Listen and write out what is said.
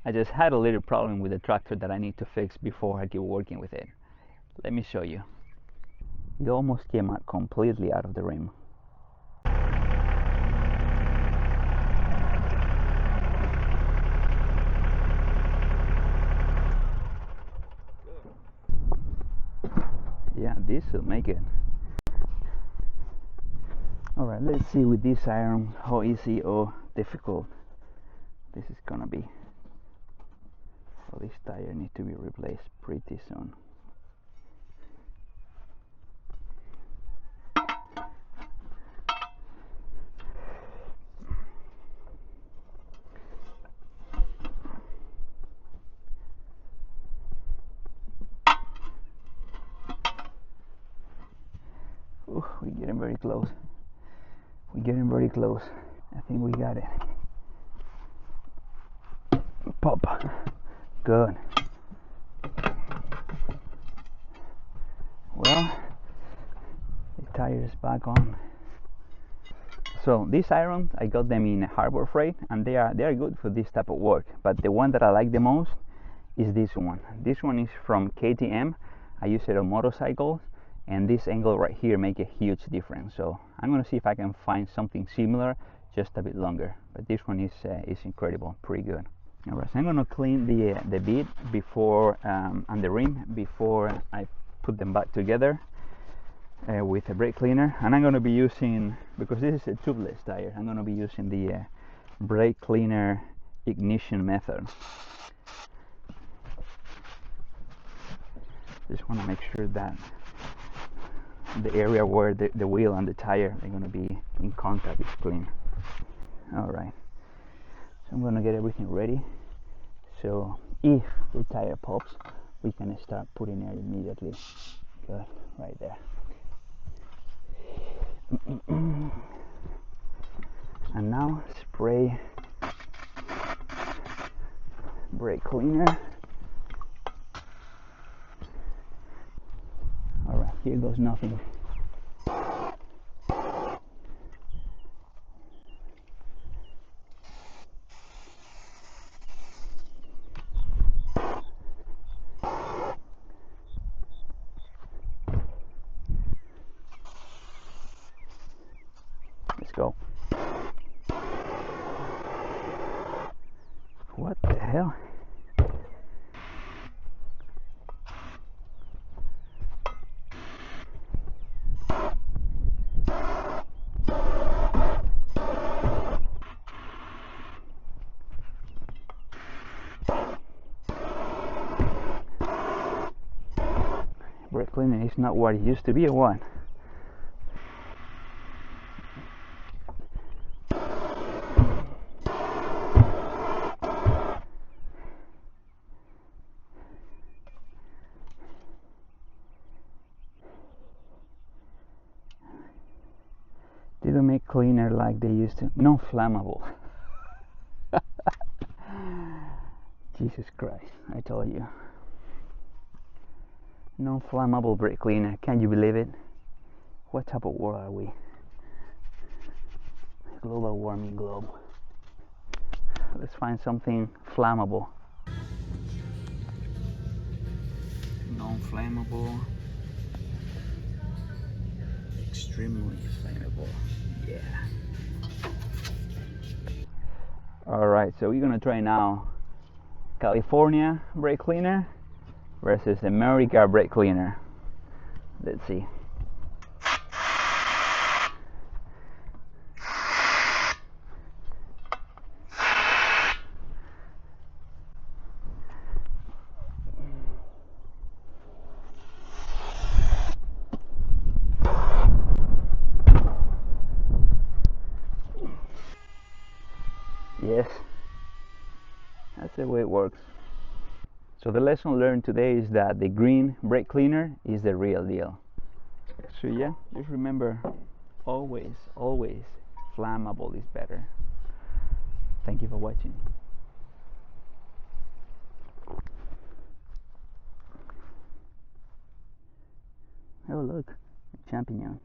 I just had a little problem with the tractor that I need to fix before I keep working with it. Let me show you. It almost came out completely out of the rim. Yeah, this will make it. Alright, let's see with this iron how easy or difficult this is gonna be. So this tire needs to be replaced pretty soon. Ooh, we're getting very close. We're getting very close. I think we got it. Pop. Good. Well, the tire is back on. So these irons, I got them in Harbor Freight, and they are good for this type of work. But the one that I like the most is this one. This one is from KTM. I use it on motorcycles, and this angle right here make a huge difference. So I'm gonna see if I can find something similar, just a bit longer. But this one is incredible, pretty good. All right, so I'm gonna clean the bit before and the rim before I put them back together with a brake cleaner, and I'm gonna be using, because this is a tubeless tire, I'm gonna be using the brake cleaner ignition method. Just want to make sure that the area where the wheel and the tire are gonna be in contact is clean. All right, so I'm gonna get everything ready. So if the tire pops, we can start putting it immediately. Good, right there. And now spray brake cleaner. All right, here goes nothing. Let's go. What the hell? Brake cleaner is not what it used to be, or what? They don't make cleaner like they used to. No flammable. Jesus Christ, I told you. No flammable brake cleaner. Can you believe it? What type of world are we? Global warming globe. Let's find something flammable. Non-flammable. Extremely flammable. Yeah. Alright, so we're gonna try now California brake cleaner versus America brake cleaner. Let's see. Yes, that's the way it works. So the lesson learned today is that the green brake cleaner is the real deal. So yeah, just remember, always flammable is better. Thank you for watching. Oh look, a champignon.